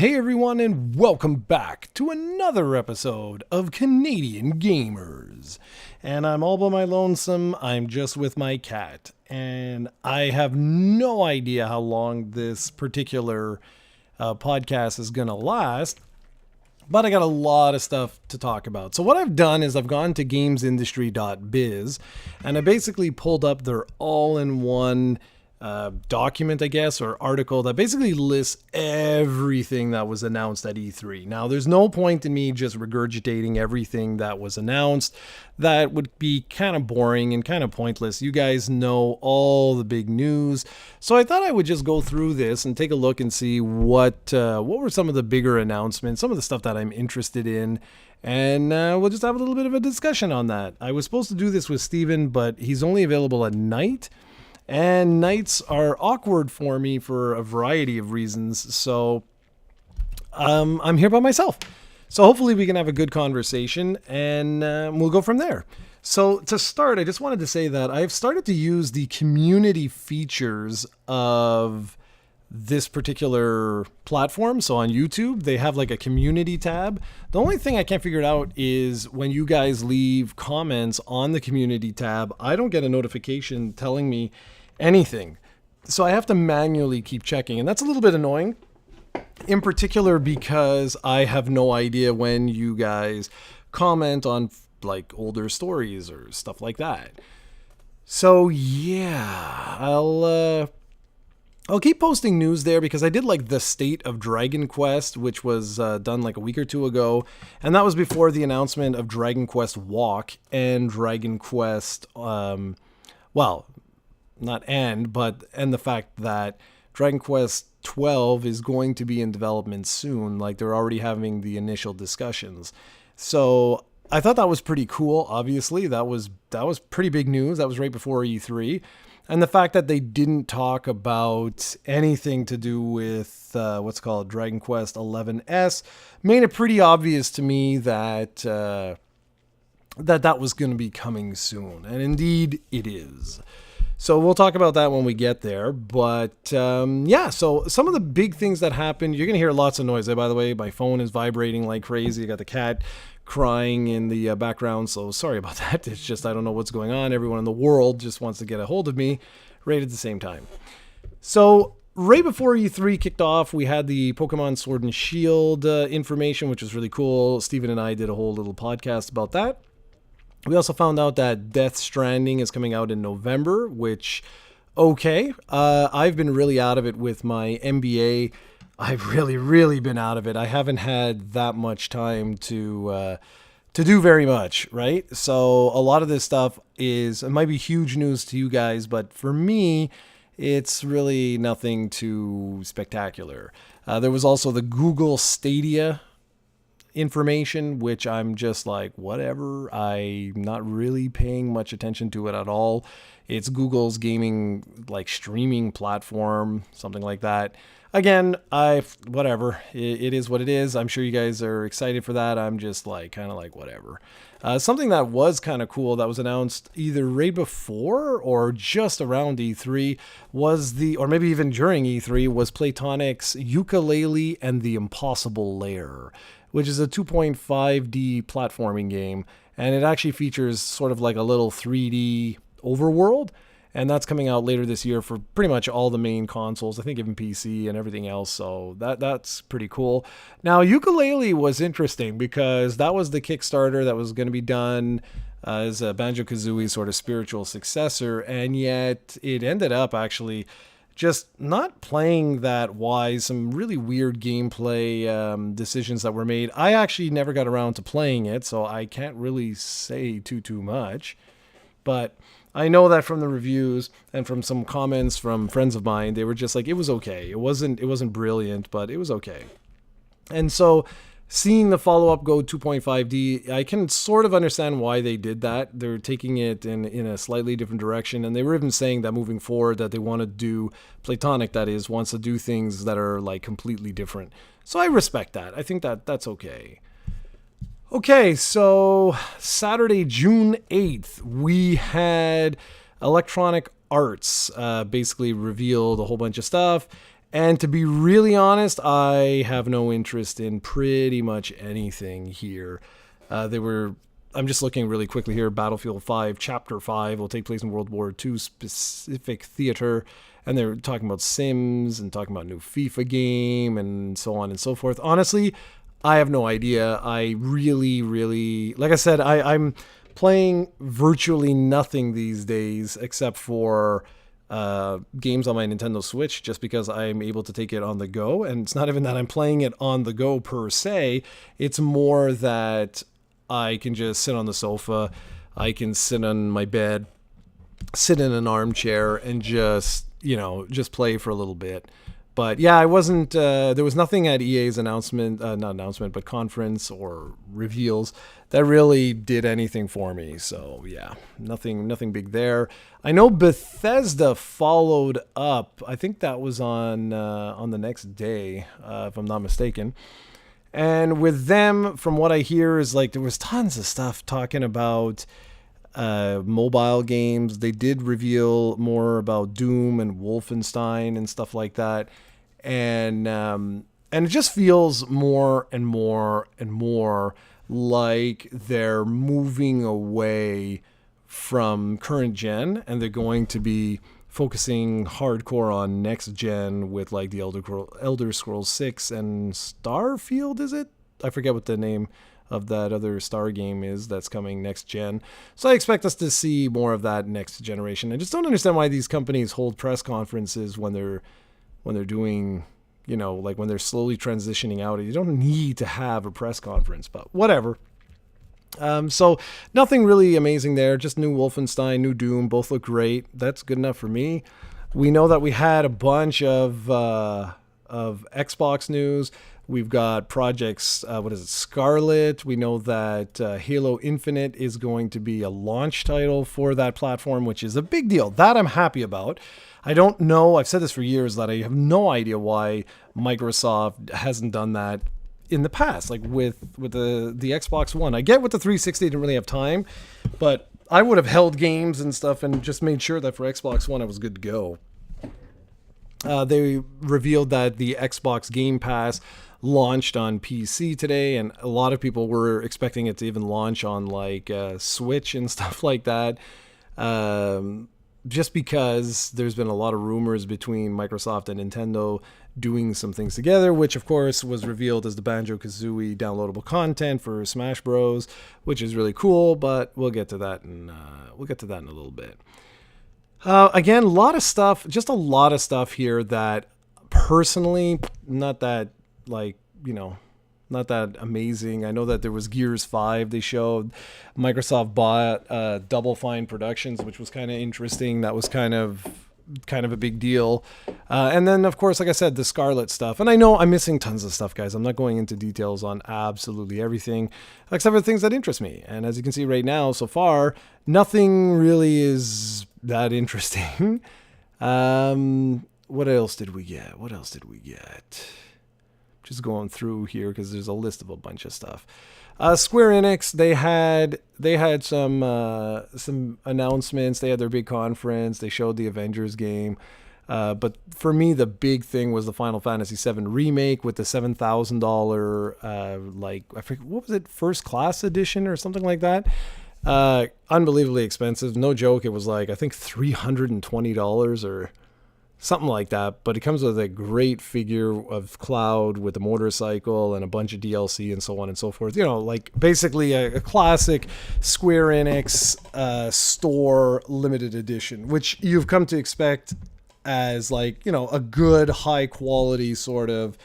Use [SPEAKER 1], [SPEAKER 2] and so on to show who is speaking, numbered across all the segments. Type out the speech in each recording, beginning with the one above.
[SPEAKER 1] Hey everyone, and welcome back to another episode of Canadian Gamers. And I'm all by my lonesome, I'm just with my cat. And I have no idea how long this particular podcast is going to last, but I got a lot of stuff to talk about. So what I've done is I've gone to gamesindustry.biz, and I basically pulled up their all-in-one document, I guess, or article that basically lists everything that was announced at E3. Now, there's no point in me just regurgitating everything that was announced. That would be kind of boring and kind of pointless. You guys know all the big news. So I thought I would just go through this and take a look and see what were some of the bigger announcements, some of the stuff that I'm interested in. And we'll just have a little bit of a discussion on that. I was supposed to do this with Steven, but he's only available at night. And nights are awkward for me for a variety of reasons. So I'm here by myself. So hopefully we can have a good conversation and we'll go from there. So to start, I just wanted to say that I've started to use the community features of this particular platform. So on YouTube, they have like a community tab. The only thing I can't figure it out is when you guys leave comments on the community tab, I don't get a notification telling me anything. So I have to manually keep checking, and that's a little bit annoying, in particular because I have no idea when you guys comment on like older stories or stuff like that. So yeah, I'll keep posting news there because I did like the State of Dragon Quest, which was done like a week or two ago. And that was before the announcement of Dragon Quest Walk and Dragon Quest, and the fact that Dragon Quest 12 is going to be in development soon. Like they're already having the initial discussions. So I thought that was pretty cool. Obviously, that was pretty big news. That was right before E3. And the fact that they didn't talk about anything to do with what's called Dragon Quest 11S made it pretty obvious to me that that was going to be coming soon. And indeed, it is. So we'll talk about that when we get there. But so some of the big things that happened, you're going to hear lots of noise. By the way, my phone is vibrating like crazy. I got the cat crying in the background, so sorry about that. It's just I don't know what's going on. Everyone in the world just wants to get a hold of me right at the same time. So right before E3 kicked off, we had the Pokemon Sword and Shield information, which was really cool. Steven and I did a whole little podcast about that. We also found out that Death Stranding is coming out in November, which, okay. I've been really out of it with my MBA. I've really been out of it. I haven't had that much time to do very much, right? So a lot of this stuff it might be huge news to you guys, but for me, it's really nothing too spectacular. There was also the Google Stadia information, which I'm just like, whatever. I'm not really paying much attention to it at all. It's Google's gaming, like streaming platform, something like that. Again, whatever. It is what it is. I'm sure you guys are excited for that. I'm just like, kind of like, whatever. Something that was kind of cool that was announced either right before or just around E3 or maybe even during E3, was Playtonic's Yooka-Laylee and the Impossible Lair, which is a 2.5D platforming game. And it actually features sort of like a little 3D overworld. And that's coming out later this year for pretty much all the main consoles, I think even PC and everything else. So that's pretty cool. Now, Yooka-Laylee was interesting because that was the Kickstarter that was going to be done as a Banjo-Kazooie sort of spiritual successor. And yet it ended up actually just not playing that wise. Some really weird gameplay decisions that were made. I actually never got around to playing it, so I can't really say too much. But I know that from the reviews and from some comments from friends of mine, they were just like, it was okay. It wasn't brilliant, but it was okay. And so seeing the follow-up go 2.5D, I can sort of understand why they did that. They're taking it in a slightly different direction. And they were even saying that moving forward that they want to do, Playtonic that is, wants to do things that are like completely different. So I respect that. I think that's okay. Okay, so Saturday, June 8th, we had Electronic Arts basically revealed a whole bunch of stuff. And to be really honest, I have no interest in pretty much anything here. I'm just looking really quickly here. Battlefield 5, Chapter 5 will take place in World War II specific theater. And they're talking about Sims and talking about a new FIFA game and so on and so forth. Honestly, I have no idea. I really, like I said, I'm playing virtually nothing these days except for games on my Nintendo Switch, just because I'm able to take it on the go. And it's not even that I'm playing it on the go per se. It's more that I can just sit on the sofa. I can sit on my bed, sit in an armchair, and just play for a little bit. But yeah, I wasn't, there was nothing at EA's but conference or reveals that really did anything for me. So yeah, nothing big there. I know Bethesda followed up. I think that was on the next day, if I'm not mistaken. And with them, from what I hear, is like there was tons of stuff talking about mobile games. They did reveal more about Doom and Wolfenstein and stuff like that, and it just feels more and more and more like they're moving away from current gen, and they're going to be focusing hardcore on next gen with like the Elder Scrolls 6 and Starfield, is it? I forget what the name of that other Star game is that's coming next gen. So I expect us to see more of that next generation. I just don't understand why these companies hold press conferences when they're doing, like when they're slowly transitioning out. You don't need to have a press conference, but whatever. So nothing really amazing there. Just new Wolfenstein, new Doom, both look great. That's good enough for me. We know that we had a bunch of Xbox news. We've got projects, Scarlet. We know that Halo Infinite is going to be a launch title for that platform, which is a big deal. That I'm happy about. I don't know, I've said this for years, that I have no idea why Microsoft hasn't done that in the past, like with the Xbox One. I get with the 360 didn't really have time, but I would have held games and stuff and just made sure that for Xbox One I was good to go. They revealed that the Xbox Game Pass launched on PC today, and a lot of people were expecting it to even launch on like Switch and stuff like that. Just because there's been a lot of rumors between Microsoft and Nintendo doing some things together, which of course was revealed as the Banjo-Kazooie downloadable content for Smash Bros, which is really cool, but we'll get to that in a little bit. Again, a lot of stuff here that personally, not that amazing. I know that there was Gears 5 they showed. Microsoft bought Double Fine Productions, which was kind of interesting. That was kind of a big deal. And then, of course, like I said, the Scarlet stuff. And I know I'm missing tons of stuff, guys. I'm not going into details on absolutely everything, except for the things that interest me. And as you can see right now, so far, nothing really is that interesting. What else did we get? Just going through here because there's a list of a bunch of stuff. Square Enix, they had some announcements. They had their big conference. They showed the Avengers game. But for me, the big thing was the Final Fantasy VII remake with the $7,000 I forget, what was it, first class edition or something like that. Unbelievably expensive. No joke. It was like I think $320 or something like that, but it comes with a great figure of Cloud with a motorcycle and a bunch of DLC and so on and so forth. Like basically a classic Square Enix store limited edition, which you've come to expect as like, a good high quality sort of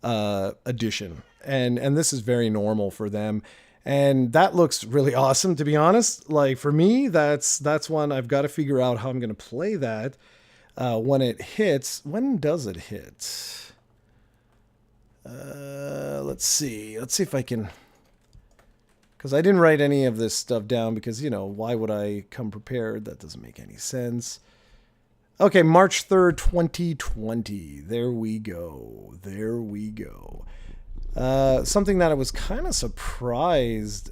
[SPEAKER 1] edition. And this is very normal for them. And that looks really awesome, to be honest. Like for me, that's one I've got to figure out how I'm going to play that. When it hits. When does it hit? Let's see if I can, because I didn't write any of this stuff down because, why would I come prepared? That doesn't make any sense. Okay, March 3rd, 2020. There we go. Something that I was kind of surprised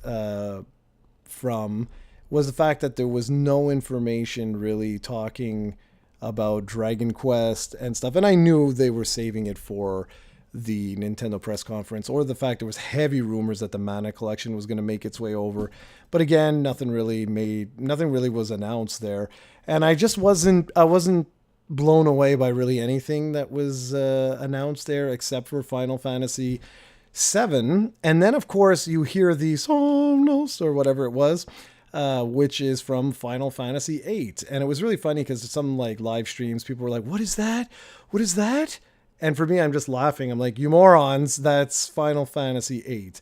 [SPEAKER 1] from was the fact that there was no information really talking about Dragon Quest and stuff. And I knew they were saving it for the Nintendo press conference, or the fact there was heavy rumors that the Mana collection was going to make its way over. But again, nothing really was announced there. And I wasn't blown away by really anything that was announced there except for Final Fantasy VII. And then, of course, you hear the Somnos or whatever it was, which is from Final Fantasy VIII. And it was really funny because some like live streams, people were like, "What is that? What is that?" And for me, I'm just laughing. I'm like, "You morons, that's Final Fantasy VIII."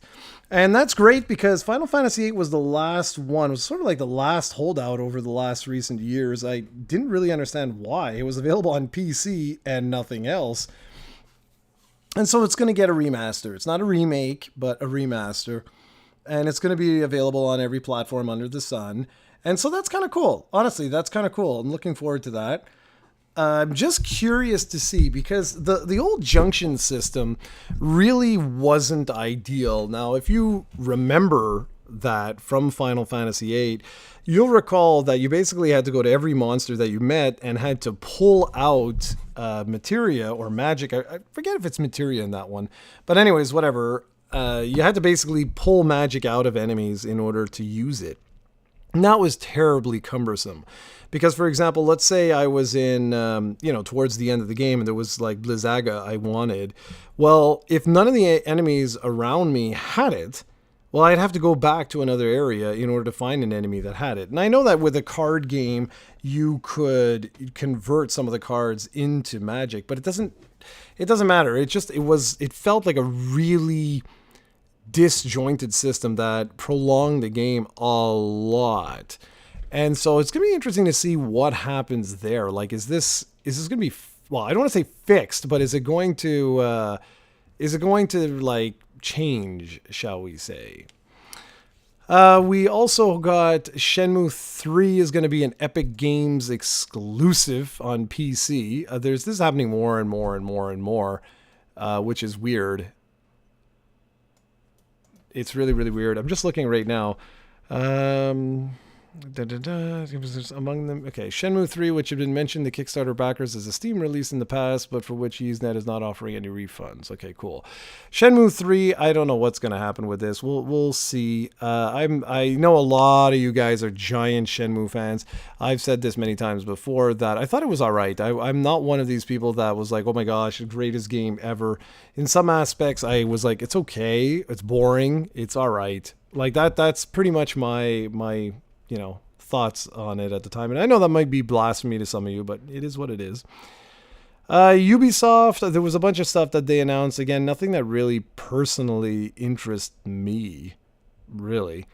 [SPEAKER 1] And that's great because Final Fantasy VIII was the last one. It was sort of like the last holdout over the last recent years. I didn't really understand why. It was available on PC and nothing else. And so it's going to get a remaster. It's not a remake, but a remaster. And it's going to be available on every platform under the sun. And so that's kind of cool. Honestly, that's kind of cool. I'm looking forward to that. I'm just curious to see, because the old junction system really wasn't ideal. Now, if you remember that from Final Fantasy VIII, you'll recall that you basically had to go to every monster that you met and had to pull out materia or magic. I forget if it's materia in that one. But anyways, whatever. You had to basically pull magic out of enemies in order to use it. And that was terribly cumbersome. Because, for example, let's say I was in, towards the end of the game and there was like Blizzaga I wanted. Well, if none of the enemies around me had it, well, I'd have to go back to another area in order to find an enemy that had it. And I know that with a card game, you could convert some of the cards into magic, but it doesn't matter. It felt like a really disjointed system that prolonged the game a lot. And so it's going to be interesting to see what happens there. Like, is this going to be, well, I don't want to say fixed, but is it going to like change, shall we say? We also got Shenmue 3 is going to be an Epic Games exclusive on PC. This is happening more and more and more and more, which is weird. It's really, really weird. I'm just looking right now. Among them, okay, Shenmue 3, which had been mentioned, the Kickstarter backers, is a Steam release in the past, but for which Usenet is not offering any refunds. Okay, cool. Shenmue 3, I don't know what's going to happen with this. We'll see. I know a lot of you guys are giant Shenmue fans. I've said this many times before that I thought it was all right. I'm not one of these people that was like, oh my gosh, the greatest game ever. In some aspects, I was like, it's okay, it's boring, it's all right. Like that's pretty much my thoughts on it at the time. And I know that might be blasphemy to some of you, but it is what it is. Ubisoft, there was a bunch of stuff that they announced. Again, nothing that really personally interests me, really.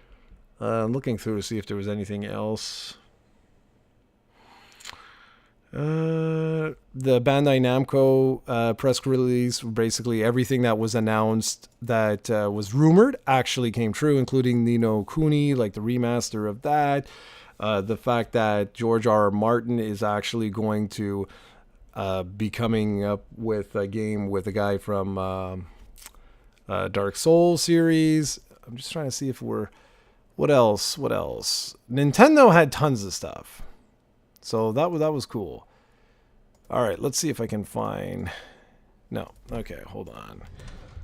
[SPEAKER 1] I'm looking through to see if there was anything else. The Bandai Namco press release, basically everything that was announced that was rumored actually came true, including Ni no Kuni, like the remaster of that. The fact that George R.R. Martin is actually going to be coming up with a game with a guy from Dark Souls series. I'm just trying to see if what else? Nintendo had tons of stuff. So that was cool. All right, let's see if I can find... No. Okay, hold on.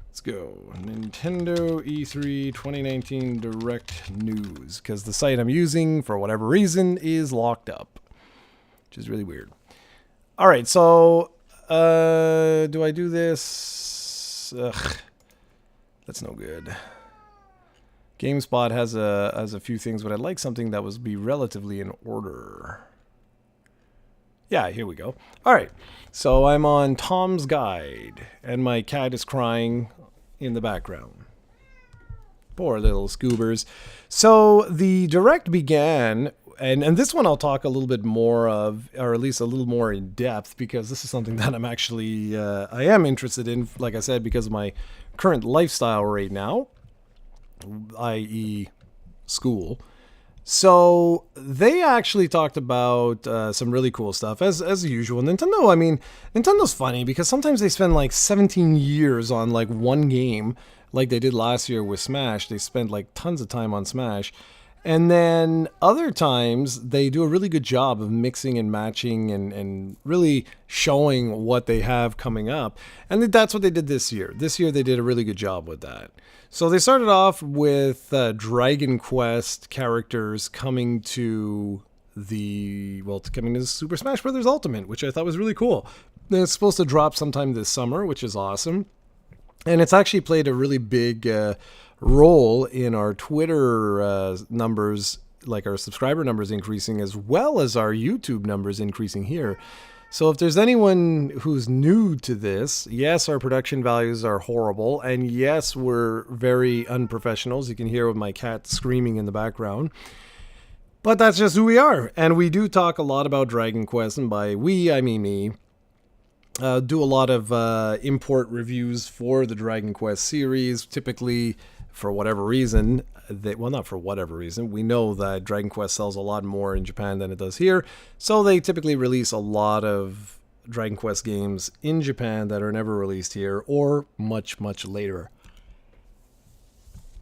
[SPEAKER 1] Let's go. Nintendo E3 2019 Direct News. Because the site I'm using, for whatever reason, is locked up. Which is really weird. All right, so... do I do this? Ugh. That's no good. GameSpot has a few things, but I'd like something that would be relatively in order. Yeah, here we go. All right, so I'm on Tom's Guide, and my cat is crying in the background. Poor little scoobers. So the Direct began, and this one I'll talk a little bit more of, or at least a little more in depth, because this is something that I'm actually, I am interested in, like I said, because of my current lifestyle right now, i.e. school. So they actually talked about some really cool stuff, as usual. Nintendo's funny because sometimes they spend like 17 years on like one game, like they did last year with Smash. They spent like tons of time on Smash. And then other times they do a really good job of mixing and matching and really showing what they have coming up. And that's what they did this year. This year they did a really good job with that. So they started off with Dragon Quest characters coming to coming to Super Smash Bros. Ultimate, which I thought was really cool. And it's supposed to drop sometime this summer, which is awesome. And it's actually played a really big role in our Twitter numbers, like our subscriber numbers increasing, as well as our YouTube numbers increasing here. So if there's anyone who's new to this, yes, our production values are horrible, and yes, we're very unprofessional, as you can hear with my cat screaming in the background. But that's just who we are, and we do talk a lot about Dragon Quest, and by we, I mean me. Do a lot of import reviews for the Dragon Quest series, typically for whatever reason. Not for whatever reason. We know that Dragon Quest sells a lot more in Japan than it does here, so they typically release a lot of Dragon Quest games in Japan that are never released here or much, much later.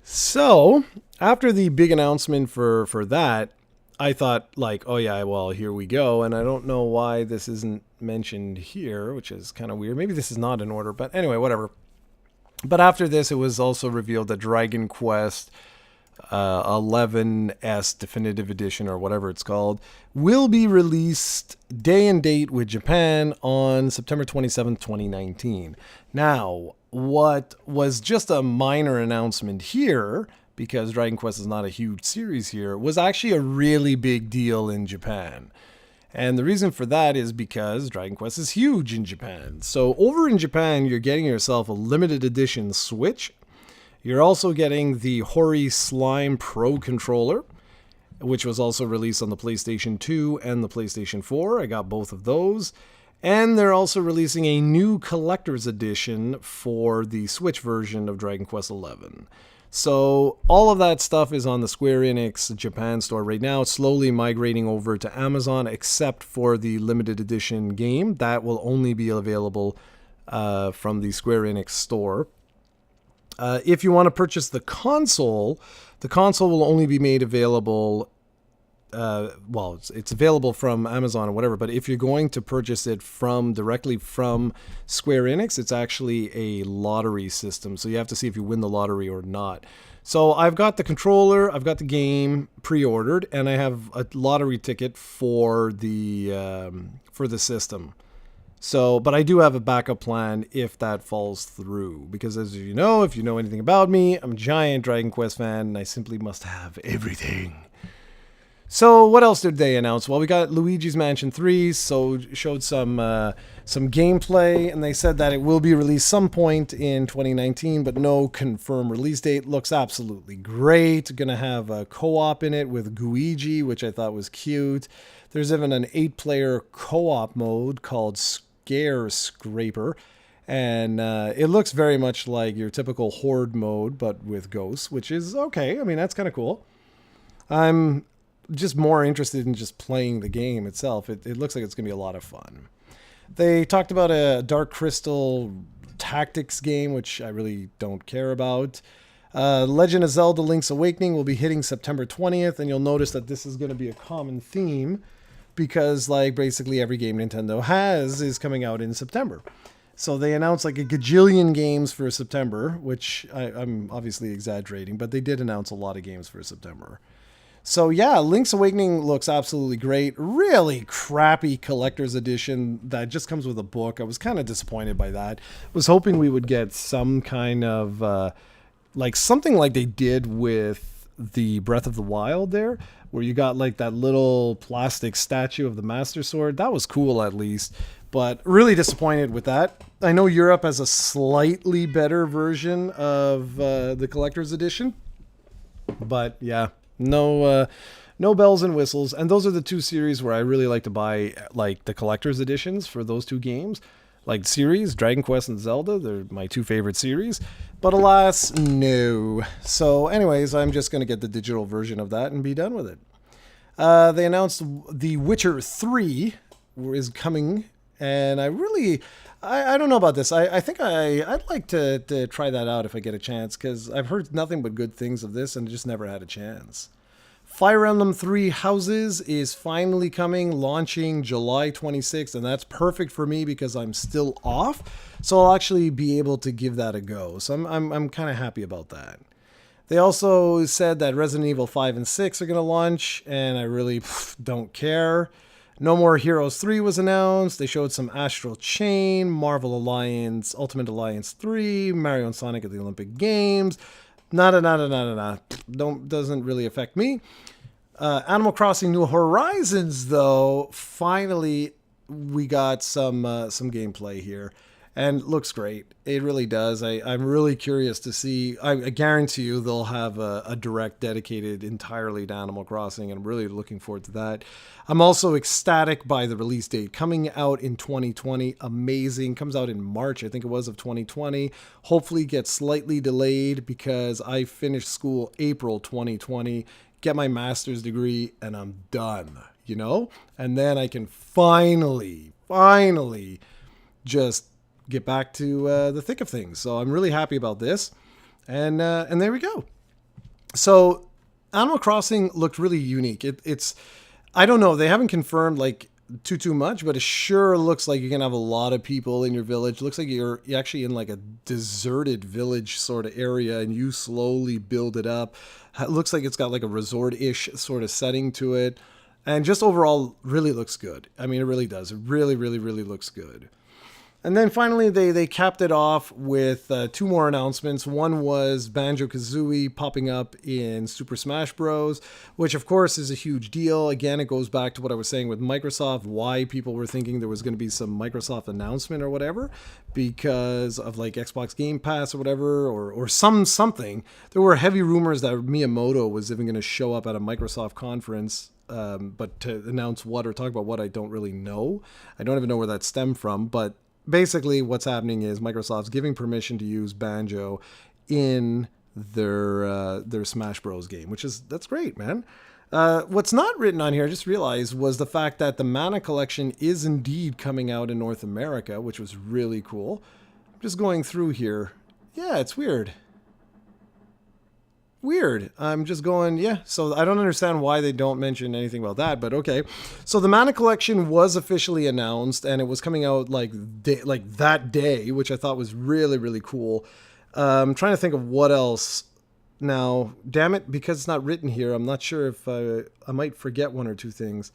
[SPEAKER 1] So, after the big announcement for that, I thought, like, oh yeah, well, here we go. And I don't know why this isn't mentioned here, which is kind of weird. Maybe this is not in order, but anyway, whatever. But after this, it was also revealed that Dragon Quest 11S Definitive Edition, or whatever it's called, will be released day and date with Japan on September 27th, 2019. Now, what was just a minor announcement here, because Dragon Quest is not a huge series here, was actually a really big deal in Japan. And the reason for that is because Dragon Quest is huge in Japan. So over in Japan, you're getting yourself a limited edition Switch. You're also getting the Hori Slime Pro controller, which was also released on the PlayStation 2 and the PlayStation 4. I got both of those. And they're also releasing a new collector's edition for the Switch version of Dragon Quest XI. So all of that stuff is on the Square Enix Japan store right now. It's slowly migrating over to Amazon, except for the limited edition game. That will only be available from the Square Enix store. If you want to purchase the console will only be made available. It's available from Amazon or whatever, but if you're going to purchase it directly from Square Enix, it's actually a lottery system. So you have to see if you win the lottery or not. So I've got the controller, I've got the game pre-ordered, and I have a lottery ticket for the system. So, but I do have a backup plan if that falls through, because as you know, if you know anything about me, I'm a giant Dragon Quest fan, and I simply must have everything. So what else did they announce? Well, we got Luigi's Mansion 3, so showed some gameplay, and they said that it will be released some point in 2019, but no confirmed release date. Looks absolutely great. Gonna have a co-op in it with Guigi, which I thought was cute. There's even an 8-player co-op mode called Scare Scraper, and it looks very much like your typical Horde mode, but with ghosts, which is okay. I mean, that's kind of cool. I'm just more interested in just playing the game itself. It looks like it's going to be a lot of fun. They talked about a Dark Crystal tactics game, which I really don't care about. Legend of Zelda Link's Awakening will be hitting September 20th, and you'll notice that this is going to be a common theme because, like, basically every game Nintendo has is coming out in September. So they announced like a gajillion games for September, which I'm obviously exaggerating, but they did announce a lot of games for September. So yeah, Link's Awakening looks absolutely great. Really crappy collector's edition that just comes with a book. I was kind of disappointed by that. Was hoping we would get some kind of like something like they did with the Breath of the Wild there, where you got like that little plastic statue of the Master Sword. That was cool at least, but really disappointed with that. I know Europe has a slightly better version of the collector's edition, but yeah. No bells and whistles. And those are the two series where I really like to buy like the collector's editions for those two games. Like series, Dragon Quest and Zelda, they're my two favorite series. But alas, no. So anyways, I'm just going to get the digital version of that and be done with it. They announced The Witcher 3 is coming, and I don't know about this. I think I'd like to try that out if I get a chance, because I've heard nothing but good things of this and just never had a chance. Fire Emblem Three Houses is finally coming, launching July 26th, and that's perfect for me because I'm still off, so I'll actually be able to give that a go. So I'm kind of happy about that. They also said that Resident Evil 5 and 6 are going to launch, and I really don't care. No More Heroes 3 was announced. They showed some Astral Chain, Marvel Alliance, Ultimate Alliance 3, Mario and Sonic at the Olympic Games. Nada. Doesn't really affect me. Animal Crossing New Horizons, though, finally we got some gameplay here, and looks great. It really does. I'm really curious to see. I guarantee you they'll have a direct dedicated entirely to Animal Crossing, and I'm really looking forward to that. I'm also ecstatic by the release date coming out in 2020. Amazing. Comes out in March, I think it was, of 2020. Hopefully gets slightly delayed because I finished school April 2020, get my master's degree, and I'm done, you know? And then I can finally just get back to the thick of things. So I'm really happy about this. And there we go. So Animal Crossing looked really unique. It's I don't know. They haven't confirmed like too much, but it sure looks like you're gonna have a lot of people in your village. Looks like you're actually in like a deserted village sort of area, and you slowly build it up. It looks like it's got like a resort-ish sort of setting to it, and just overall really looks good. I mean, it really does. It really looks good. And then finally, they capped it off with two more announcements. One was Banjo-Kazooie popping up in Super Smash Bros., which of course is a huge deal. Again, it goes back to what I was saying with Microsoft, why people were thinking there was going to be some Microsoft announcement or whatever, because of like Xbox Game Pass or whatever, or something. There were heavy rumors that Miyamoto was even going to show up at a Microsoft conference, but to announce what or talk about what, I don't really know. I don't even know where that stemmed from, but basically what's happening is Microsoft's giving permission to use Banjo in their Smash Bros. Game, that's great, man. What's not written on here, I just realized, was the fact that the Mana Collection is indeed coming out in North America, which was really cool. I'm just going through here. Yeah, it's weird. I'm just going, yeah. So I don't understand why they don't mention anything about that, but okay. So the Mana Collection was officially announced, and it was coming out like that day, which I thought was really cool. I'm trying to think of what else. Now, damn it, because it's not written here, I'm not sure if I might forget one or two things.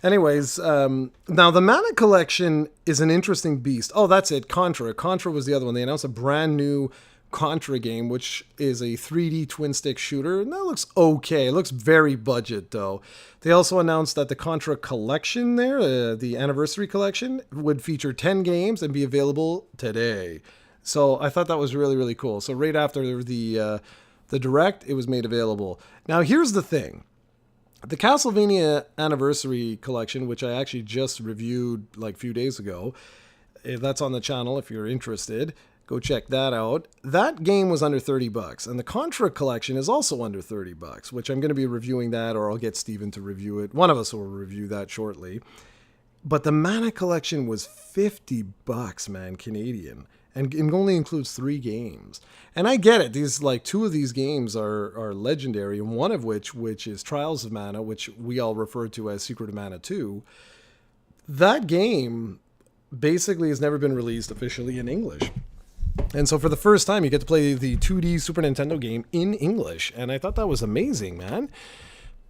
[SPEAKER 1] Anyways, now the Mana Collection is an interesting beast. Oh, that's it. Contra was the other one. They announced a brand new Contra game, which is a 3D twin stick shooter, and that looks okay. It looks very budget though. They also announced that the Contra collection there, the anniversary collection, would feature 10 games and be available today. So I thought that was really cool. So right after the direct, it was made available. Now here's the thing. The Castlevania Anniversary Collection, which I actually just reviewed like a few days ago, that's on the channel if you're interested. Go check that out. That game was under $30, and the Contra Collection is also under $30, which I'm going to be reviewing that, or I'll get Steven to review it. One of us will review that shortly. But the Mana Collection was $50, man, Canadian, and it only includes 3 games. And I get it. These like 2 of these games are legendary, and one of which is Trials of Mana, which we all refer to as Secret of Mana 2. That game basically has never been released officially in English. And so for the first time, you get to play the 2D Super Nintendo game in English. And I thought that was amazing, man.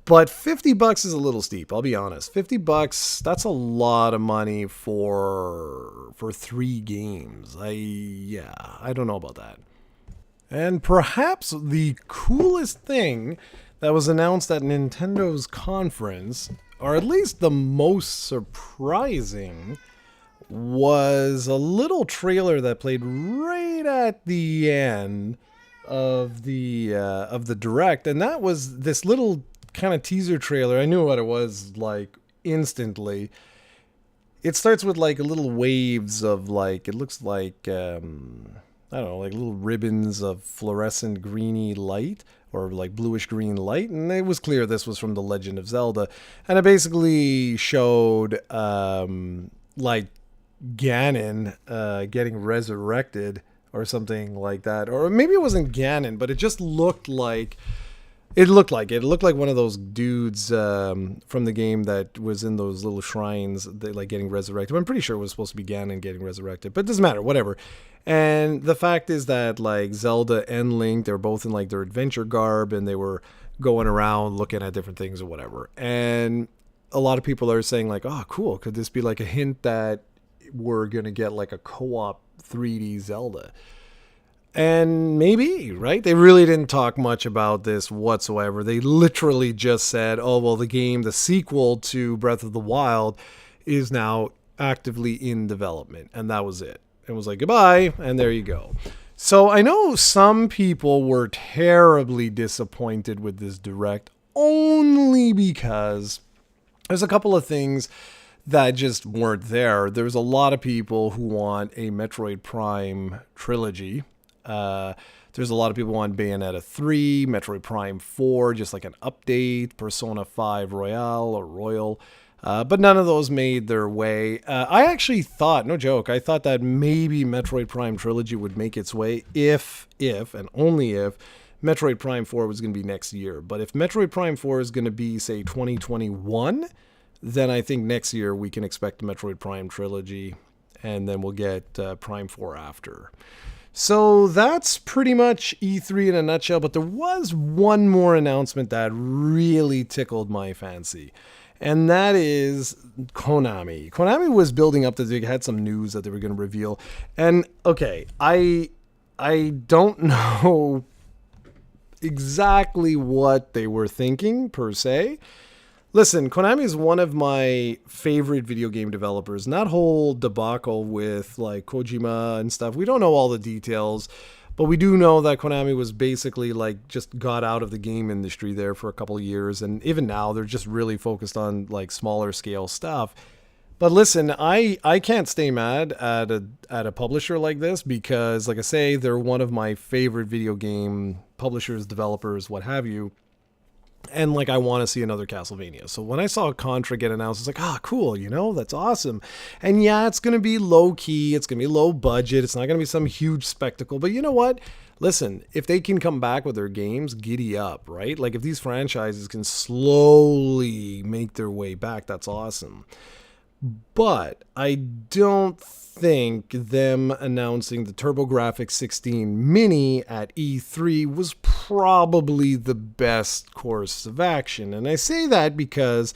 [SPEAKER 1] But $50 is a little steep, I'll be honest. $50, that's a lot of money for 3 games. I don't know about that. And perhaps the coolest thing that was announced at Nintendo's conference, or at least the most surprising, was a little trailer that played right at the end of the direct, and that was this little kind of teaser trailer. I knew what it was like instantly. It starts with like little waves of like, it looks like I don't know, like little ribbons of fluorescent greeny light, or like bluish green light, and it was clear this was from The Legend of Zelda, and it basically showed like Ganon getting resurrected or something like that. Or maybe it wasn't Ganon, but it just looked like It looked like it. It looked like one of those dudes from the game that was in those little shrines, that, like getting resurrected. I'm pretty sure it was supposed to be Ganon getting resurrected, but it doesn't matter. Whatever. And the fact is that like Zelda and Link, they were both in like their adventure garb, and they were going around looking at different things or whatever. And a lot of people are saying like, "Oh, cool. Could this be like a hint that we're gonna get like a co-op 3D Zelda?" And maybe, right? They really didn't talk much about this whatsoever. They literally just said, oh, well, the game, the sequel to Breath of the Wild, is now actively in development. And that was it. It was like, goodbye, and there you go. So I know some people were terribly disappointed with this direct only because there's a couple of things that just weren't there. There's a lot of people who want a Metroid Prime trilogy. There's a lot of people who want Bayonetta 3, Metroid Prime 4, just like an update, Persona 5 Royale or Royal. But none of those made their way. I actually thought, no joke, I thought that maybe Metroid Prime Trilogy would make its way if, and only if, Metroid Prime 4 was going to be next year. But if Metroid Prime 4 is going to be, say, 2021, then I think next year we can expect Metroid Prime Trilogy, and then we'll get Prime 4 after. So that's pretty much E3 in a nutshell, but there was one more announcement that really tickled my fancy. And that is Konami. Konami was building up that they had some news that they were going to reveal. And okay, I don't know exactly what they were thinking per se. Listen, Konami is one of my favorite video game developers. And that whole debacle with like Kojima and stuff, we don't know all the details, but we do know that Konami was basically like just got out of the game industry there for a couple of years. And even now they're just really focused on like smaller scale stuff. But listen, I can't stay mad at a publisher like this because, like I say, they're one of my favorite video game publishers, developers, what have you. And like I want to see another Castlevania. So when I saw Contra get announced, I was like, cool, that's awesome. And yeah, it's going to be low key, it's going to be low budget, it's not going to be some huge spectacle. But you know what? Listen, if they can come back with their games, giddy up, right? Like if these franchises can slowly make their way back, that's awesome. But I don't think them announcing the TurboGrafx 16 Mini at E3 was probably the best course of action. And I say that because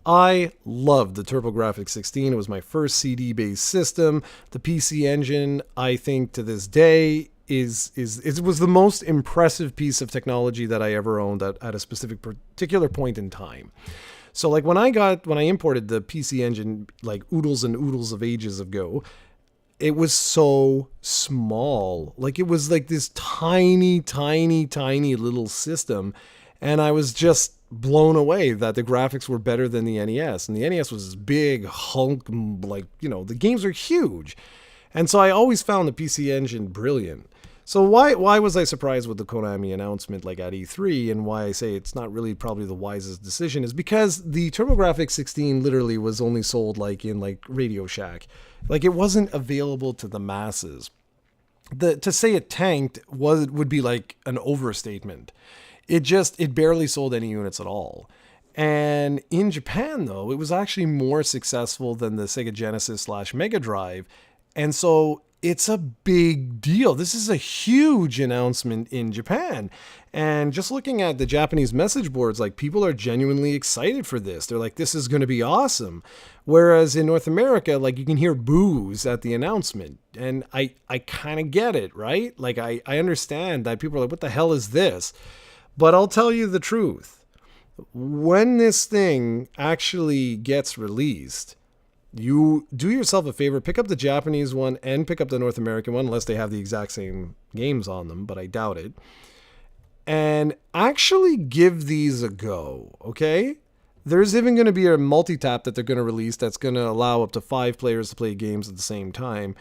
[SPEAKER 1] I loved the TurboGrafx 16. It was my first CD-based system. The PC Engine, I think to this day, it was the most impressive piece of technology that I ever owned at a particular point in time. So like when I imported the PC Engine like oodles and oodles of ages ago, it was so small. Like it was like this tiny, tiny, tiny little system. And I was just blown away that the graphics were better than the NES. And the NES was this big hunk, like, the games are huge. And so I always found the PC Engine brilliant. So why was I surprised with the Konami announcement like at E3, and why I say it's not really probably the wisest decision is because the TurboGrafx 16 literally was only sold like in like Radio Shack. Like it wasn't available to the masses. To say it tanked would be like an overstatement. It barely sold any units at all. And in Japan though, it was actually more successful than the Sega Genesis / Mega Drive. And so it's a big deal. This is a huge announcement in Japan. And just looking at the Japanese message boards, like people are genuinely excited for this. They're like, this is going to be awesome. Whereas in North America, like you can hear boos at the announcement. And I kind of get it, right? Like I understand that people are like, what the hell is this? But I'll tell you the truth. When this thing actually gets released, you do yourself a favor, pick up the Japanese one and pick up the North American one, unless they have the exact same games on them, but I doubt it. And actually give these a go, okay? There's even going to be a multi-tap that they're going to release that's going to allow up to 5 players to play games at the same time.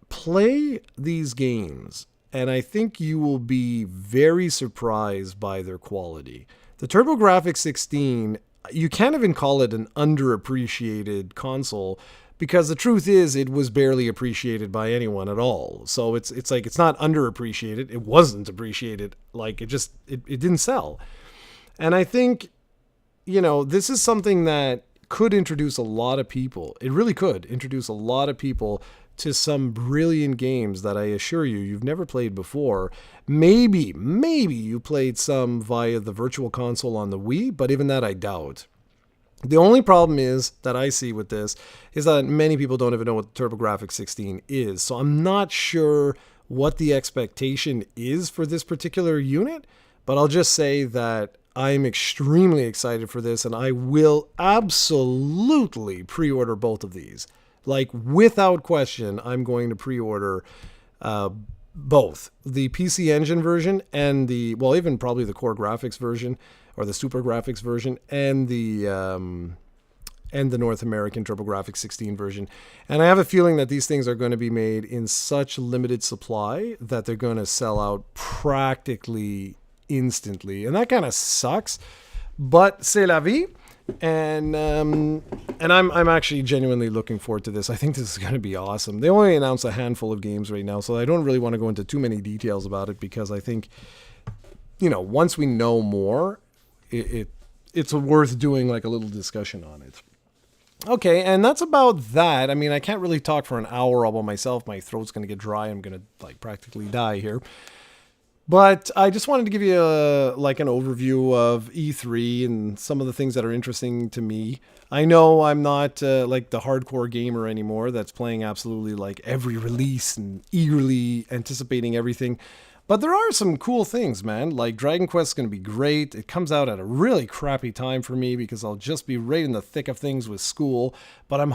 [SPEAKER 1] Play these games, and I think you will be very surprised by their quality. The TurboGrafx 16, you can't even call it an underappreciated console because the truth is it was barely appreciated by anyone at all. So it's like it's not underappreciated. It wasn't appreciated. Like it didn't sell. And I think, this is something that could introduce a lot of people. It really could introduce a lot of people to some brilliant games that I assure you've never played before. Maybe you played some via the virtual console on the Wii, but even that I doubt. The only problem is that I see with this is that many people don't even know what the TurboGrafx 16 is. So I'm not sure what the expectation is for this particular unit, but I'll just say that I'm extremely excited for this, and I will absolutely pre-order both of these. Like, without question, I'm going to pre-order both the PC Engine version and even probably the Core Graphics version or the Super Graphics version and the North American TurboGrafx 16 version. And I have a feeling that these things are going to be made in such limited supply that they're going to sell out practically instantly. And that kind of sucks, but c'est la vie. And I'm actually genuinely looking forward to this. I think this is going to be awesome. They only announced a handful of games right now, so I don't really want to go into too many details about it, because I think, once we know more, it's worth doing like a little discussion on it. Okay, and that's about that. I mean, I can't really talk for an hour all by myself. My throat's going to get dry. I'm going to practically die here. But I just wanted to give you an overview of E3 and some of the things that are interesting to me. I know I'm not the hardcore gamer anymore that's playing absolutely every release and eagerly anticipating everything. But there are some cool things, man. Like Dragon Quest is going to be great. It comes out at a really crappy time for me because I'll just be right in the thick of things with school. But I'm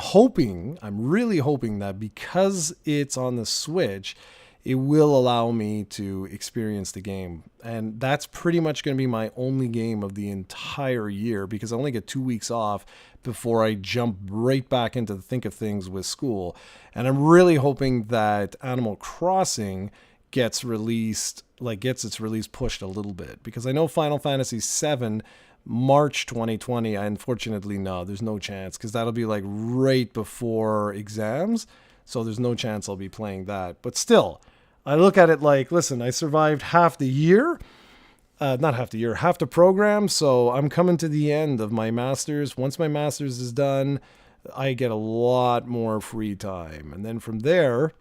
[SPEAKER 1] really hoping that because it's on the Switch, it will allow me to experience the game. And that's pretty much going to be my only game of the entire year, because I only get 2 weeks off before I jump right back into the thick of things with school. And I'm really hoping that Animal Crossing gets its release pushed a little bit, because I know Final Fantasy VII March 2020, unfortunately, no, there's no chance, because that'll be right before exams. So there's no chance I'll be playing that. But still, I look at it listen, I survived half the year. Not half the year, half the program. So I'm coming to the end of my master's. Once my master's is done, I get a lot more free time. And then from there,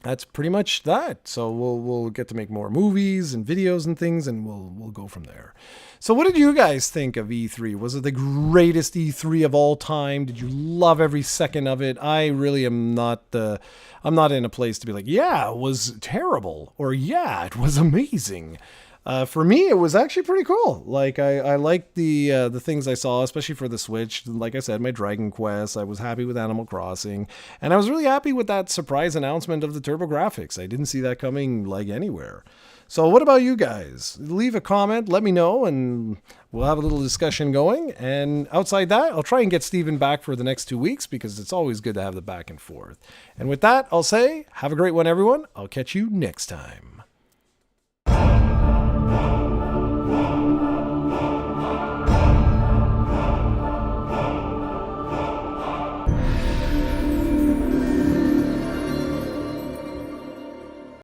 [SPEAKER 1] that's pretty much that. So we'll get to make more movies and videos and things, and we'll go from there. So what did you guys think of E3? Was it the greatest E3 of all time? Did you love every second of it? I really am not. I'm not in a place to be yeah, it was terrible, or yeah, it was amazing. For me, it was actually pretty cool. I liked the things I saw, especially for the Switch. Like I said, my Dragon Quest. I was happy with Animal Crossing, and I was really happy with that surprise announcement of the TurboGrafx. I didn't see that coming anywhere. So what about you guys? Leave a comment, let me know, and we'll have a little discussion going. And outside that, I'll try and get Steven back for the next 2 weeks, because it's always good to have the back and forth. And with that, I'll say, have a great one, everyone. I'll catch you next time.